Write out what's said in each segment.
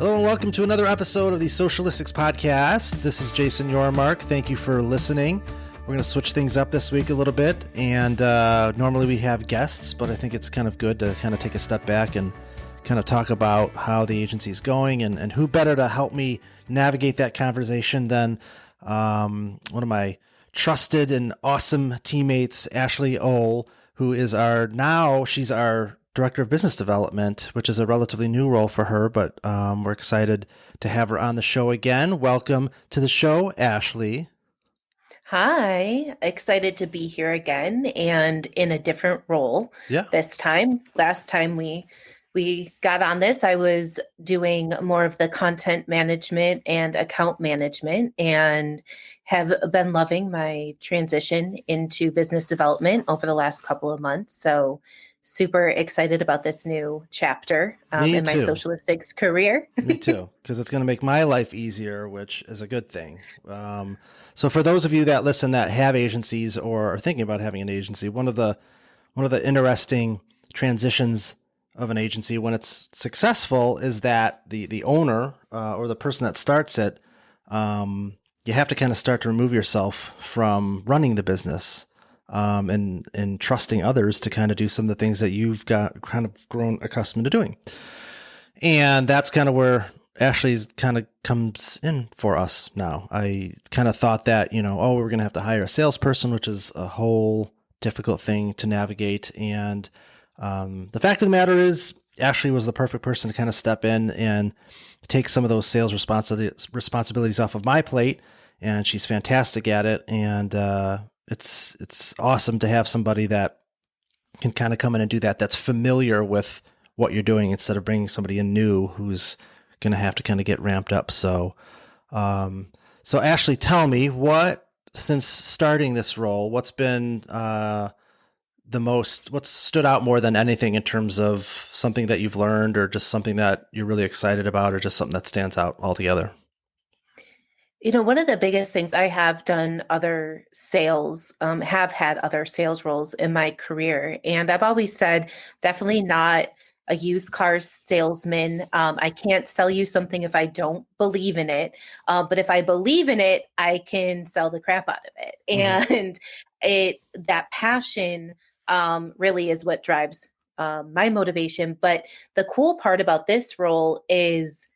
Hello and welcome to another episode of the Socialistics Podcast. This is Jason Yormark. Thank you for listening. We're going to switch things up this week a little bit, and normally we have guests, but I think it's kind of good to kind of take a step back and kind of talk about how the agency is going, and who better to help me navigate that conversation than one of my trusted and awesome teammates, Ashley Ohl, who is she's our Director of Business Development, which is a relatively new role for her, but we're excited to have her on the show again. Welcome to the show, Ashley. Hi, excited to be here again and in a different role. Yeah. This time. Last time we got on this, I was doing more of the content management and account management and have been loving my transition into business development over the last couple of months. So super excited about this new chapter in my Socialistics career. Me too, because it's going to make my life easier, which is a good thing. So for those of you that listen that have agencies or are thinking about having an agency, one of the interesting transitions of an agency when it's successful is that the owner or the person that starts it, you have to kind of start to remove yourself from running the business. And trusting others to kind of do some of the things that you've got kind of grown accustomed to doing. And that's kind of where Ashley's kind of comes in for us now. I kind of thought that, we're going to have to hire a salesperson, which is a whole difficult thing to navigate. And the fact of the matter is, Ashley was the perfect person to kind of step in and take some of those sales responsibilities off of my plate. And she's fantastic at it. And it's awesome to have somebody that can kind of come in and do that, that's familiar with what you're doing, instead of bringing somebody in new who's going to have to kind of get ramped up. So Ashley, tell me, since starting this role, what's been what's stood out more than anything in terms of something that you've learned, or just something that you're really excited about, or just something that stands out altogether? One of the biggest things, I have done other sales, have had other sales roles in my career. And I've always said, definitely not a used car salesman. I can't sell you something if I don't believe in it. But if I believe in it, I can sell the crap out of it. Mm-hmm. And that passion really is what drives my motivation. But the cool part about this role is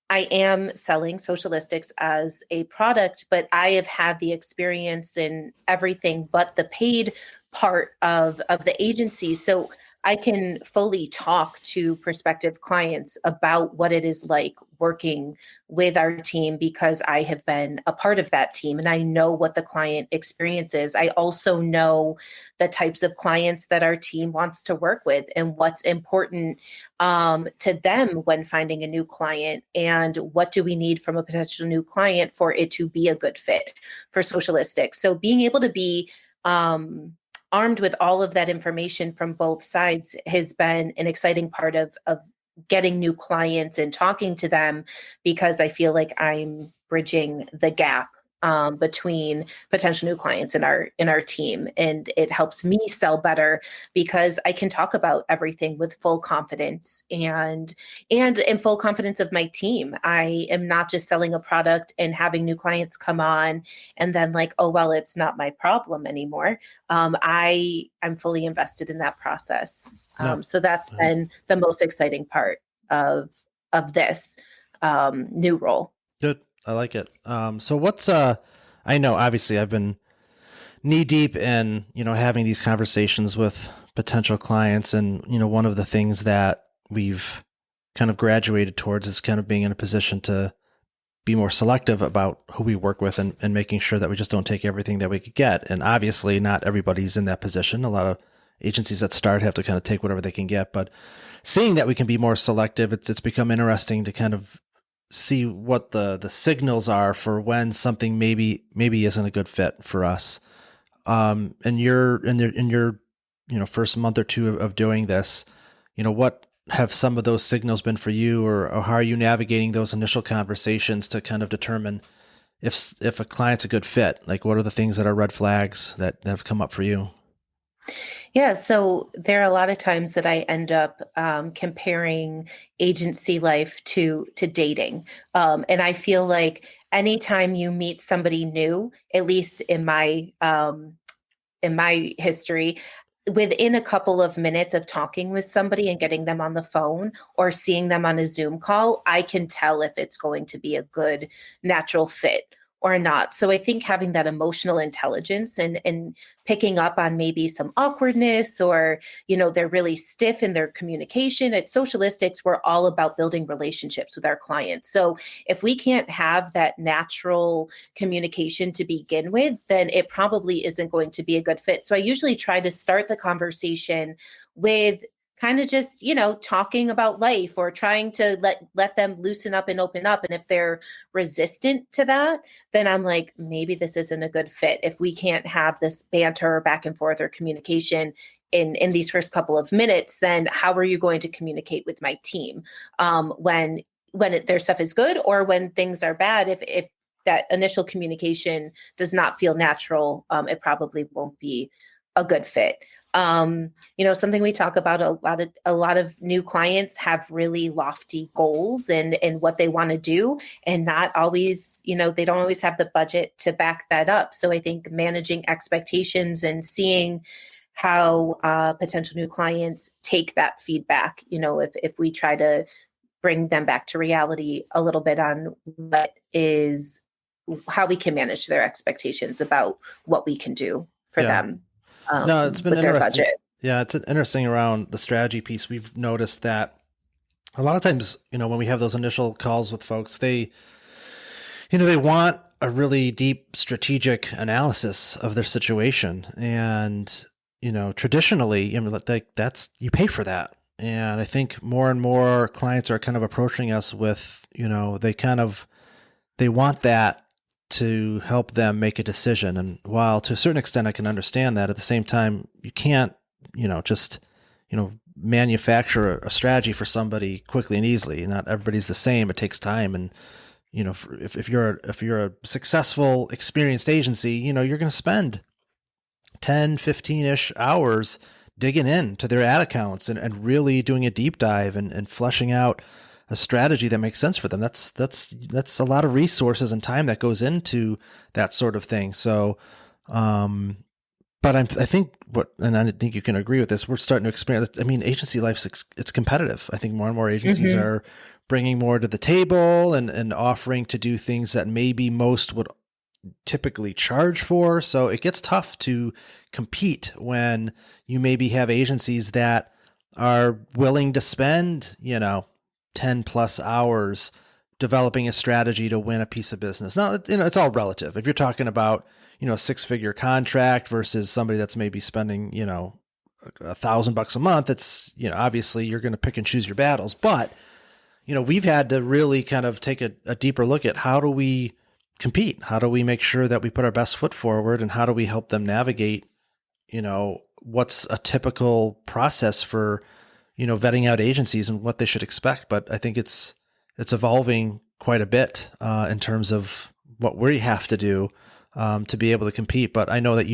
I am selling Socialistics as a product, but I have had the experience in everything but the paid part of the agency. So I can fully talk to prospective clients about what it is like working with our team, because I have been a part of that team and I know what the client experience is. I also know the types of clients that our team wants to work with and what's important to them when finding a new client, and what do we need from a potential new client for it to be a good fit for Socialistics. So being able to be armed with all of that information from both sides has been an exciting part of getting new clients and talking to them, because I feel like I'm bridging the gap between potential new clients in our team. And it helps me sell better because I can talk about everything with full confidence and in full confidence of my team. I am not just selling a product and having new clients come on and then like, oh, well, it's not my problem anymore. I'm fully invested in that process. So that's been the most exciting part of this new role. Good. I like it. So what's, I know obviously I've been knee deep in, having these conversations with potential clients. And, one of the things that we've kind of graduated towards is kind of being in a position to be more selective about who we work with, and making sure that we just don't take everything that we could get. And obviously not everybody's in that position. A lot of agencies that start have to kind of take whatever they can get, but seeing that we can be more selective, it's become interesting to kind of see what the signals are for when something maybe isn't a good fit for us. And you're in your first month or two of doing this, what have some of those signals been for you, or how are you navigating those initial conversations to kind of determine if a client's a good fit? Like, what are the things that are red flags that have come up for you? Yeah, so there are a lot of times that I end up comparing agency life to dating, and I feel like anytime you meet somebody new, at least in my history, within a couple of minutes of talking with somebody and getting them on the phone or seeing them on a Zoom call, I can tell if it's going to be a good natural fit or not. So I think having that emotional intelligence and picking up on maybe some awkwardness, or they're really stiff in their communication. At Socialistics, we're all about building relationships with our clients. So if we can't have that natural communication to begin with, then it probably isn't going to be a good fit. So I usually try to start the conversation with kind of just, talking about life, or trying to let them loosen up and open up. And if they're resistant to that, then I'm like, maybe this isn't a good fit. If we can't have this banter or back and forth or communication in these first couple of minutes, then how are you going to communicate with my team when their stuff is good, or when things are bad? If that initial communication does not feel natural, it probably won't be a good fit. Something we talk about a lot of new clients have really lofty goals and what they want to do, and not always, they don't always have the budget to back that up. So I think managing expectations and seeing how potential new clients take that feedback, if we try to bring them back to reality a little bit on how we can manage their expectations about what we can do for Yeah. them No, it's been with their interesting. budget. Yeah, it's interesting around the strategy piece. We've noticed that a lot of times, when we have those initial calls with folks, they want a really deep strategic analysis of their situation. And, traditionally, that's, you pay for that. And I think more and more clients are kind of approaching us with, they want that to help them make a decision. And while to a certain extent I can understand that, at the same time, you can't, just, manufacture a strategy for somebody quickly and easily. Not everybody's the same. It takes time. And, if you're a successful, experienced agency, you're going to spend 10, 15-ish hours digging into their ad accounts and really doing a deep dive and fleshing out a strategy that makes sense for them. That's a lot of resources and time that goes into that sort of thing. So, but I think and I think you can agree with this, we're starting to experience, I mean, agency life's, it's competitive. I think more and more agencies Mm-hmm. are bringing more to the table and offering to do things that maybe most would typically charge for. So it gets tough to compete when you maybe have agencies that are willing to spend, 10 plus hours developing a strategy to win a piece of business. Now, it's all relative. If you're talking about, a 6-figure contract versus somebody that's maybe spending, $1,000 a month, it's, obviously you're going to pick and choose your battles. But, we've had to really kind of take a deeper look at how do we compete? How do we make sure that we put our best foot forward, and how do we help them navigate, what's a typical process for, vetting out agencies and what they should expect. But I think it's evolving quite a bit in terms of what we have to do to be able to compete. But I know that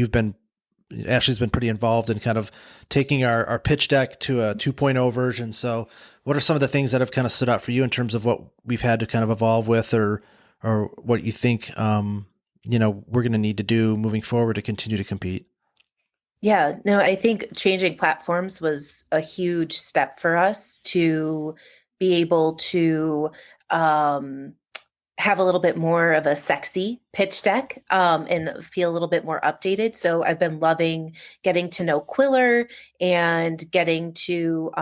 Ashley's been pretty involved in kind of taking our pitch deck to a 2.0 version. So what are some of the things that have kind of stood out for you in terms of what we've had to kind of evolve with, or what you think, we're going to need to do moving forward to continue to compete? Yeah, no, I think changing platforms was a huge step for us to be able to um, have a little bit more of a sexy pitch deck, and feel a little bit more updated. So I've been loving getting to know Quiller and getting to,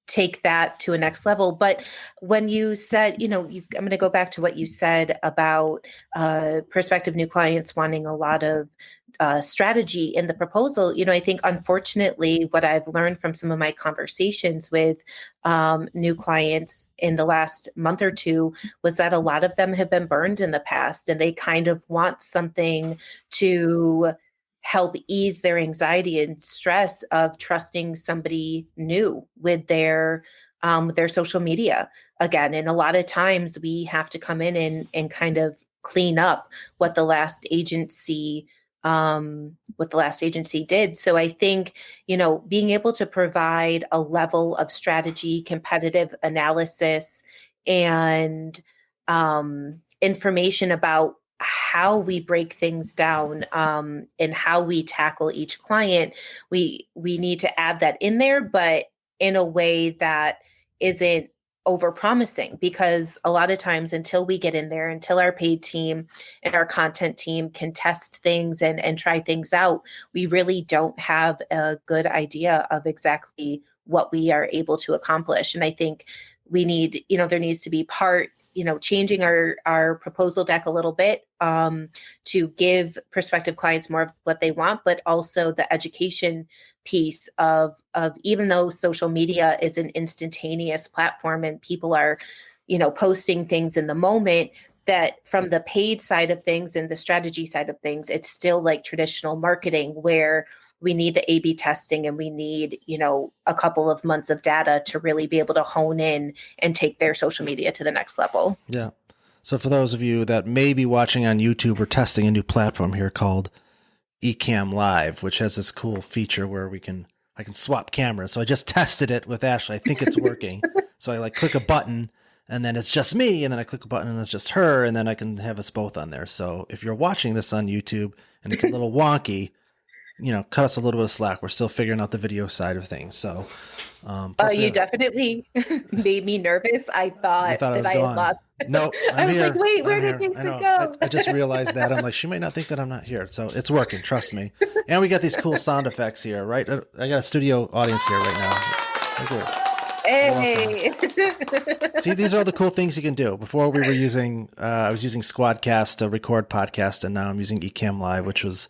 take that to a next level. But when you said, I'm going to go back to what you said about prospective new clients wanting a lot of strategy in the proposal. I think unfortunately, what I've learned from some of my conversations with new clients in the last month or two was that a lot of them have been burned in the past, and they kind of want something to help ease their anxiety and stress of trusting somebody new with their social media again. And a lot of times we have to come in and kind of clean up what the last agency what the last agency did. So I think, being able to provide a level of strategy, competitive analysis, and information about how we break things down, and how we tackle each client, we need to add that in there, but in a way that isn't over promising, because a lot of times until we get in there, until our paid team and our content team can test things and try things out, we really don't have a good idea of exactly what we are able to accomplish. And I think we need, there needs to be changing our proposal deck a little bit, to give prospective clients more of what they want, but also the education piece of even though social media is an instantaneous platform and people are, posting things in the moment, that from the paid side of things and the strategy side of things, it's still like traditional marketing where we need the A/B testing and we need, a couple of months of data to really be able to hone in and take their social media to the next level. Yeah. So for those of you that may be watching on YouTube, we're testing a new platform here called Ecamm Live, which has this cool feature where I can swap cameras. So I just tested it with Ashley. I think it's working. So I click a button and then it's just me, and then I click a button and it's just her, and then I can have us both on there. So if you're watching this on YouTube and it's a little wonky, cut us a little bit of slack. We're still figuring out the video side of things. So, you definitely made me nervous. I thought that I had lost. No, I was like, wait, where did Jason go? I just realized that. I'm like, she might not think that I'm not here. So it's working. Trust me. And we got these cool sound effects here, right? I got a studio audience here right now. Hey. See, these are the cool things you can do. Before we were using, I was using Squadcast to record podcast, and now I'm using Ecamm Live, which was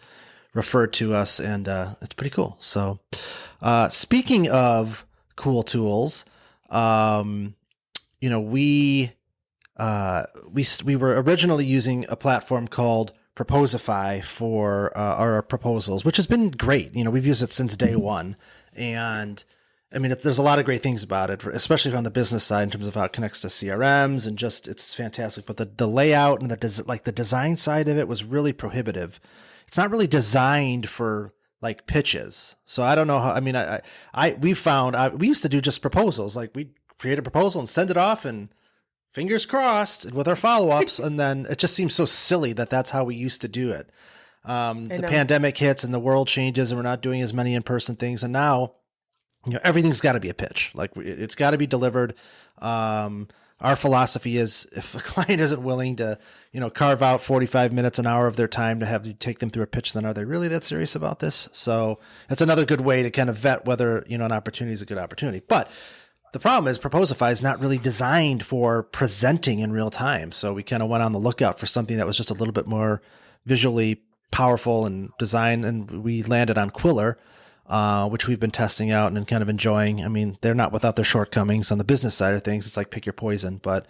referred to us, and it's pretty cool. So speaking of cool tools, we were originally using a platform called Proposify for our proposals, which has been great. We've used it since day one, and I mean, there's a lot of great things about it, especially on the business side in terms of how it connects to CRMs, and just it's fantastic. But the layout and the design side of it was really prohibitive. It's not really designed for pitches. So I don't know how. I mean, we used to do just proposals. We'd create a proposal and send it off, and fingers crossed with our follow-ups. And then it just seems so silly that that's how we used to do it. The pandemic hits and the world changes, and we're not doing as many in-person things. And now, everything's got to be a pitch. It's got to be delivered. Our philosophy is, if a client isn't willing to, carve out 45 minutes, an hour of their time to have you take them through a pitch, then are they really that serious about this? So it's another good way to kind of vet whether, an opportunity is a good opportunity. But the problem is Proposify is not really designed for presenting in real time. So we kind of went on the lookout for something that was just a little bit more visually powerful and design, and we landed on Quiller, which we've been testing out and kind of enjoying. I mean, they're not without their shortcomings on the business side of things. It's like pick your poison, but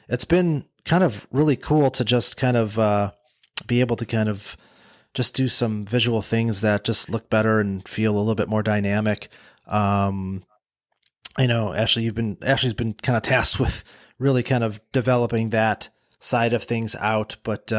it's been kind of really cool to just kind of be able to kind of just do some visual things that just look better and feel a little bit more dynamic. I know, Ashley's been kind of tasked with really kind of developing that side of things out. But,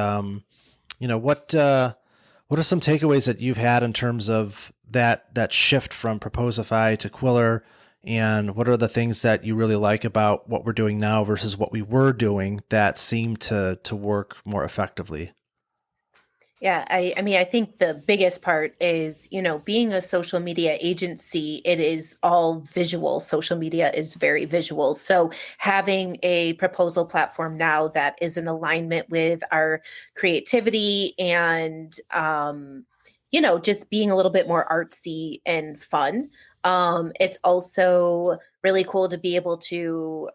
what are some takeaways that you've had in terms of that shift from Proposify to Quiller, and what are the things that you really like about what we're doing now versus what we were doing that seemed to work more effectively? Yeah, I mean, I think the biggest part is, being a social media agency, it is all visual. Social media is very visual. So having a proposal platform now that is in alignment with our creativity and, just being a little bit more artsy and fun. It's also really cool to be able to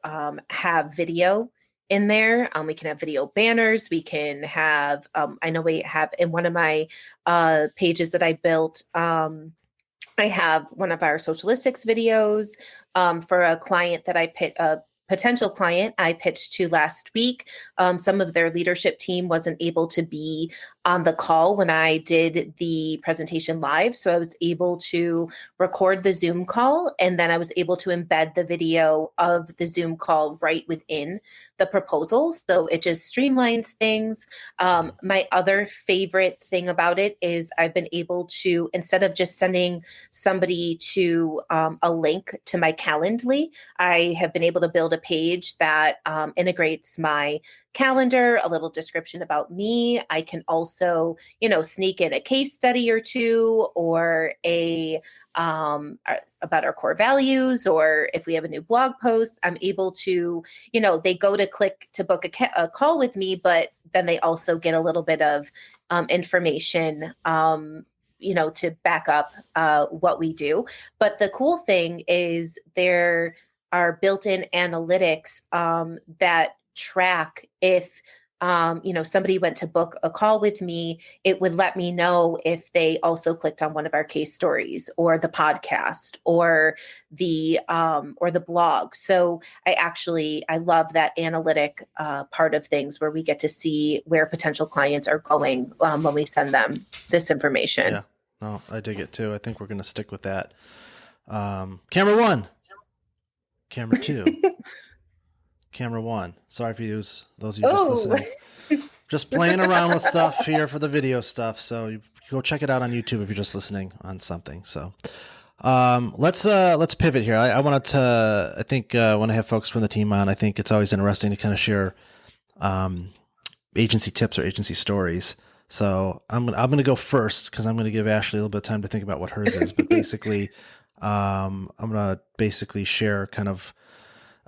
have video in there. We can have video banners. We can have, I know we have in one of my pages that I built, I have one of our socialistics videos for a client that a potential client I pitched to last week. Some of their leadership team wasn't able to be on the call when I did the presentation live. So I was able to record the Zoom call, and then I was able to embed the video of the Zoom call right within the proposal. So it just streamlines things. My other favorite thing about it is I've been able to, instead of just sending somebody to a link to my Calendly, I have been able to build a page that integrates my calendar, a little description about me. I can also, sneak in a case study or two, or about our core values, or if we have a new blog post, I'm able to, they go to click to book a call with me, but then they also get a little bit of information, to back up what we do. But the cool thing is there are built-in analytics that track if somebody went to book a call with me. It would let me know if they also clicked on one of our case stories, or the podcast, or the blog. So I love that analytic part of things, where we get to see where potential clients are going when we send them this information. Yeah, no, I dig it too. I think we're going to stick with that. Camera 1, camera 2. Camera 1. Sorry for those of you just listening. Just playing around with stuff here for the video stuff. So you go check it out on YouTube if you're just listening on something. So let's pivot here. I when I have folks from the team on, I think it's always interesting to kind of share agency tips or agency stories. So I'm gonna go first, because I'm gonna give Ashley a little bit of time to think about what hers is. But basically, I'm gonna share kind of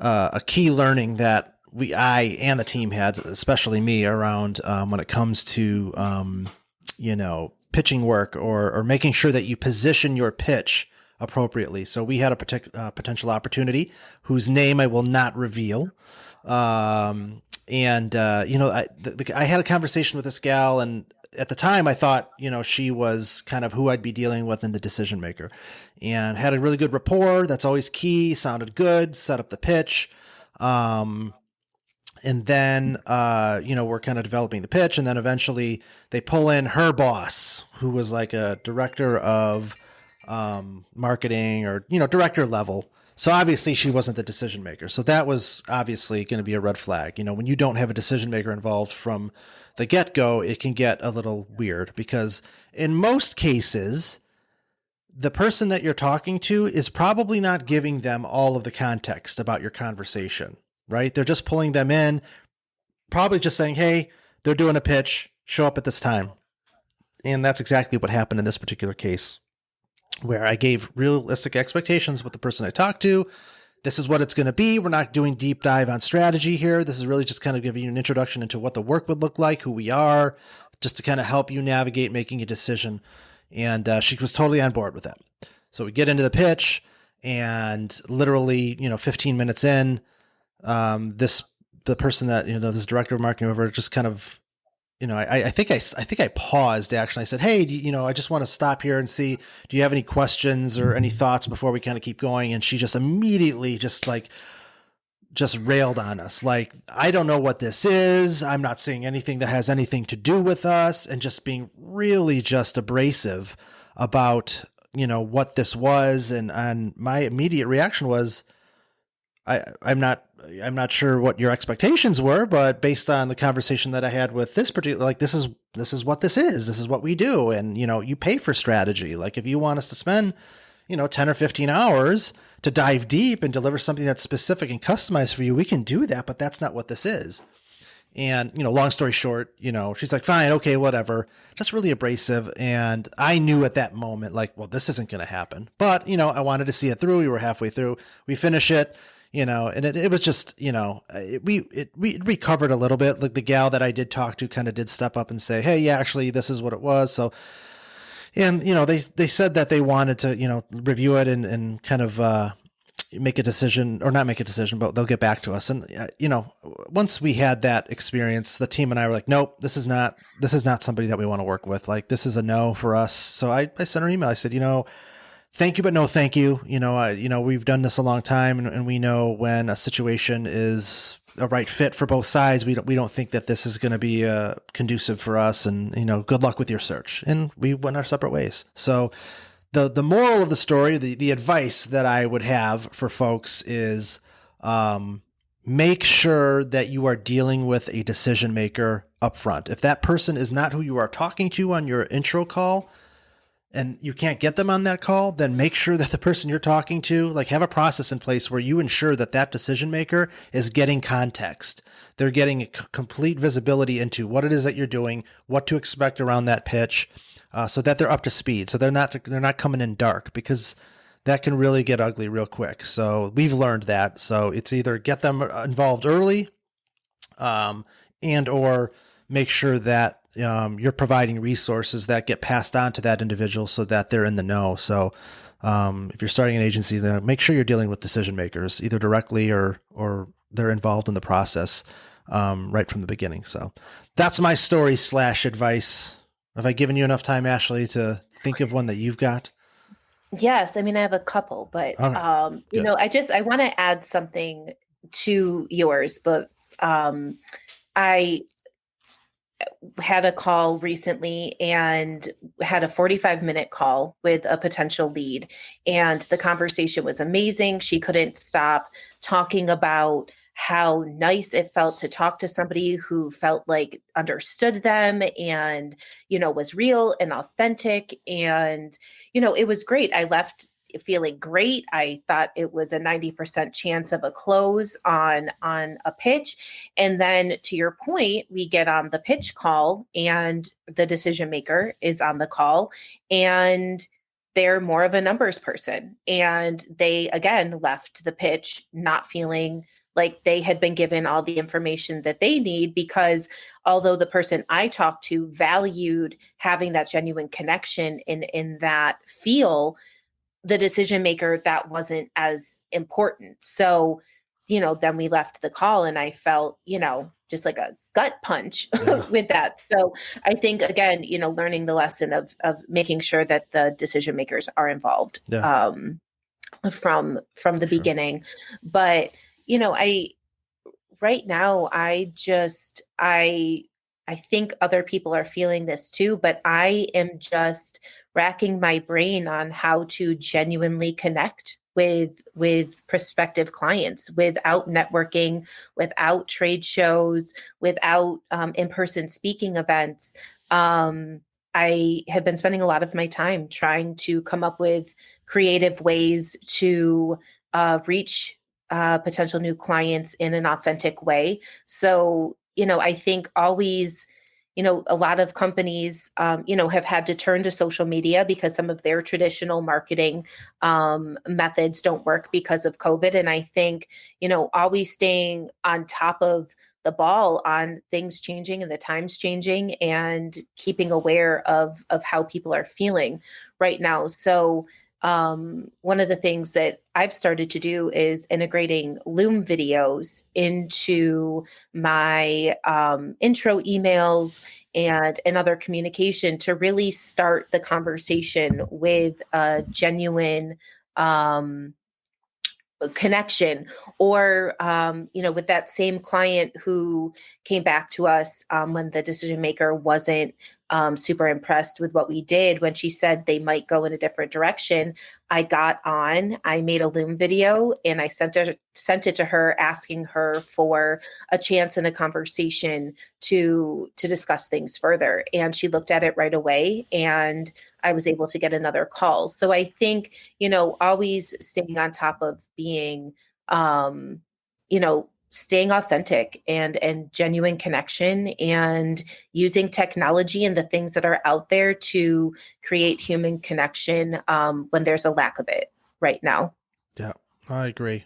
a key learning that I and the team had, especially me, around when it comes to pitching work, or making sure that you position your pitch appropriately. So we had a potential opportunity whose name I will not reveal. I had a conversation with this gal, and at the time I thought, she was kind of who I'd be dealing with in the decision maker, and had a really good rapport. That's always key. Sounded good, set up the pitch. And then, we're kind of developing the pitch, and then eventually they pull in her boss, who was like a director of marketing, or, director level. So obviously she wasn't the decision maker. So that was obviously going to be a red flag. When you don't have a decision maker involved from the get-go, it can get a little weird, because in most cases, the person that you're talking to is probably not giving them all of the context about your conversation, right? They're just pulling them in, probably just saying, hey, they're doing a pitch, show up at this time. And that's exactly what happened in this particular case, where I gave realistic expectations with the person I talked to. This is what it's going to be. We're not doing deep dive on strategy here. This is really just kind of giving you an introduction into what the work would look like, who we are, just to kind of help you navigate making a decision. And she was totally on board with that. So we get into the pitch, and literally, 15 minutes in, the person that, this director of marketing over, just kind of, I think I paused actually. I said, hey, I just want to stop here and see, do you have any questions or any thoughts before we kind of keep going? And she just immediately just railed on us. Like, I don't know what this is. I'm not seeing anything that has anything to do with us, and just being really just abrasive about, what this was. And my immediate reaction was, I'm not sure what your expectations were, but based on the conversation that I had with this particular, this is what this is. This is what we do. And, you pay for strategy. Like, if you want us to spend, 10 or 15 hours to dive deep and deliver something that's specific and customized for you, we can do that, but that's not what this is. And, long story short, she's like, fine, okay, whatever, just really abrasive. And I knew at that moment, well, this isn't going to happen, but, I wanted to see it through. We were halfway through, we finish it, and it was just, we recovered a little bit. Like, the gal that I did talk to kind of did step up and say, hey, yeah, actually, this is what it was. So, and, they said that they wanted to, review it and kind of, make a decision, or not make a decision, but they'll get back to us. And, once we had that experience, the team and I were like, nope, this is not somebody that we want to work with. Like, this is a no for us. So I sent her an email. I said, thank you, but no, thank you. We've done this a long time, and we know when a situation is a right fit for both sides. We don't think that this is going to be conducive for us, and good luck with your search. And we went our separate ways. So the moral of the story, the advice that I would have for folks is make sure that you are dealing with a decision maker up front. If that person is not who you are talking to on your intro call, and you can't get them on that call, then make sure that the person you're talking to, have a process in place where you ensure that that decision maker is getting context. They're getting complete visibility into what it is that you're doing, what to expect around that pitch, so that they're up to speed. So they're not coming in dark, because that can really get ugly real quick. So we've learned that. So it's either get them involved early, and or make sure that you're providing resources that get passed on to that individual so that they're in the know. So if you're starting an agency, then make sure you're dealing with decision makers, either directly or they're involved in the process right from the beginning. So that's my story / advice. Have I given you enough time, Ashley, to think of one that you've got? Yes. I mean, I have a couple, but, All right. I want to add something to yours, but I had a call recently and had a 45-minute call with a potential lead, and the conversation was amazing. She couldn't stop talking about how nice it felt to talk to somebody who felt like understood them and, was real and authentic. And, it was great. I left feeling great. I thought it was a 90% chance of a close on a pitch. And then, to your point, we get on the pitch call and the decision maker is on the call, and they're more of a numbers person. And they, again, left the pitch not feeling like they had been given all the information that they need, because although the person I talked to valued having that genuine connection in that feel, the decision maker, that wasn't as important. So, then we left the call and I felt, just like a gut punch with that. So I think, again, learning the lesson of making sure that the decision makers are involved from the beginning. But, right now, I think other people are feeling this too, but I am just racking my brain on how to genuinely connect with prospective clients without networking, without trade shows, without in-person speaking events. I have been spending a lot of my time trying to come up with creative ways to reach potential new clients in an authentic way. So, I think always, a lot of companies, have had to turn to social media because some of their traditional marketing methods don't work because of COVID. And I think, always staying on top of the ball on things changing and the times changing, and keeping aware of how people are feeling right now. So one of the things that I've started to do is integrating Loom videos into my intro emails and other communication to really start the conversation with a genuine connection, or with that same client who came back to us when the decision maker wasn't super impressed with what we did. When she said they might go in a different direction, I made a Loom video and I sent it to her, asking her for a chance in a conversation to discuss things further. And she looked at it right away, and I was able to get another call. So I think, always staying on top of being, staying authentic and genuine connection, and using technology and the things that are out there to create human connection when there's a lack of it right now. Yeah, I agree.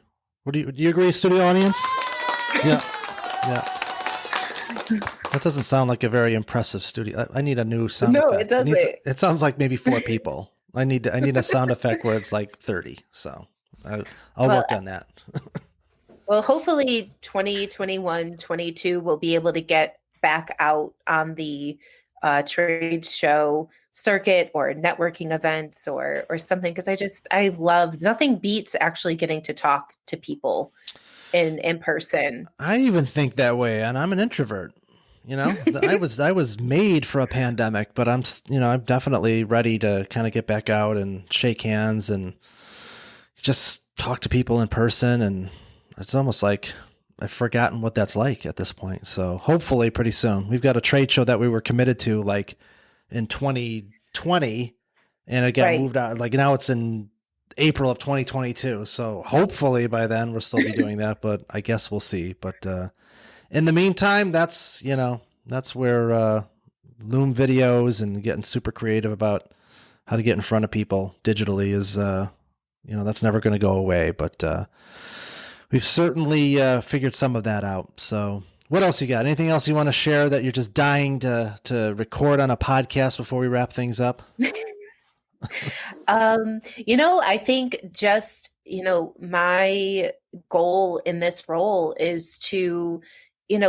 Do you agree, studio audience? Yeah. That doesn't sound like a very impressive studio. I need a new sound effect. No, it doesn't. It sounds like maybe 4 people. I need a sound effect where it's like 30. So I'll work on that. Well, hopefully 2021, 22 we'll be able to get back out on the trade show circuit or networking events or something, because I love, nothing beats actually getting to talk to people in person. I even think that way, and I'm an introvert. I was made for a pandemic, but I'm definitely ready to kind of get back out and shake hands and just talk to people in person. And it's almost like I've forgotten what that's like at this point. So hopefully pretty soon. We've got a trade show that we were committed to like in 2020, and it got Right. moved out. Like now it's in April of 2022. So hopefully by then we'll still be doing that, but I guess we'll see. But in the meantime, that's where Loom videos and getting super creative about how to get in front of people digitally is, that's never going to go away. But we've certainly figured some of that out. So what else you got? Anything else you want to share that you're just dying to record on a podcast before we wrap things up? I think just, my goal in this role is to,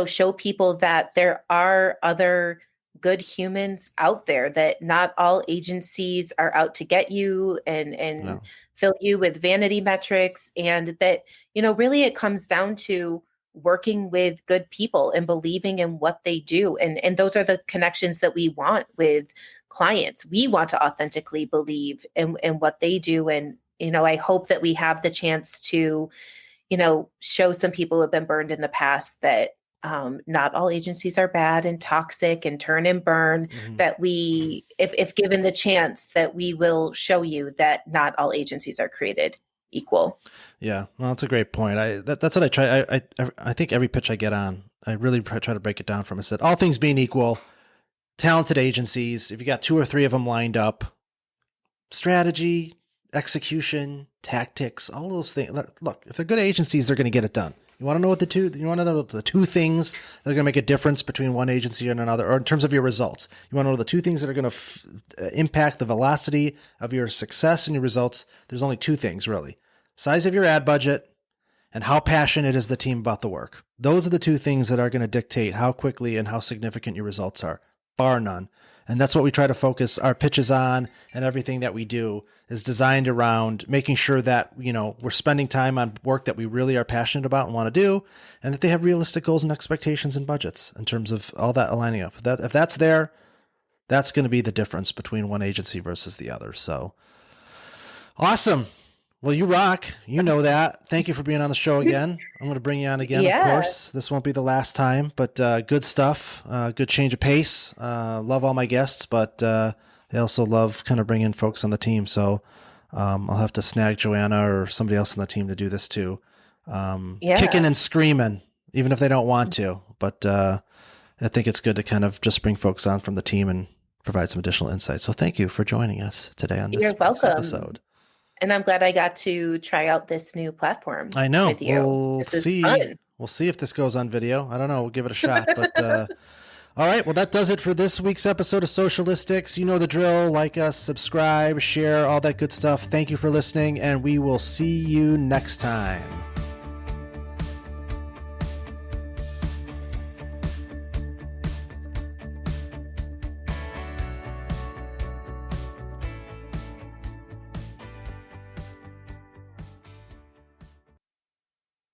show people that there are other good humans out there, that not all agencies are out to get you and No. fill you with vanity metrics. And that, really it comes down to working with good people and believing in what they do. And those are the connections that we want with clients. We want to authentically believe in what they do. And, I hope that we have the chance to, show some people who have been burned in the past that not all agencies are bad and toxic and turn and burn, that we, if given the chance, that we will show you that not all agencies are created equal. Yeah, well, that's a great point. That's what I try. I think every pitch I get on, I really try to break it down from. I said, all things being equal, talented agencies, if you got 2 or 3 of them lined up, strategy, execution, tactics, all those things. Look, if they're good agencies, they're going to get it done. You want to know the 2 things that are going to make a difference between one agency and another, or in terms of your results. You want to know the 2 things that are going to impact the velocity of your success and your results. There's only 2 things, really. Size of your ad budget and how passionate is the team about the work. Those are the 2 things that are going to dictate how quickly and how significant your results are, bar none. And that's what we try to focus our pitches on, and everything that we do is designed around making sure that, we're spending time on work that we really are passionate about and want to do, and that they have realistic goals and expectations and budgets in terms of all that aligning up. If that's there, that's going to be the difference between one agency versus the other. So awesome. Well, you rock. You know that. Thank you for being on the show again. I'm going to bring you on again, Yeah. Of course. This won't be the last time, but good stuff. Good change of pace. Love all my guests, but I also love kind of bringing folks on the team. So I'll have to snag Joanna or somebody else on the team to do this too. Kicking and screaming, even if they don't want to. But I think it's good to kind of just bring folks on from the team and provide some additional insight. So thank you for joining us today on this You're welcome. episode. And I'm glad I got to try out this new platform. I know. With you. We'll see. Fun. We'll see if this goes on video. I don't know. We'll give it a shot. But all right. Well, that does it for this week's episode of Socialistics. You know the drill. Like us, subscribe, share, all that good stuff. Thank you for listening, and we will see you next time.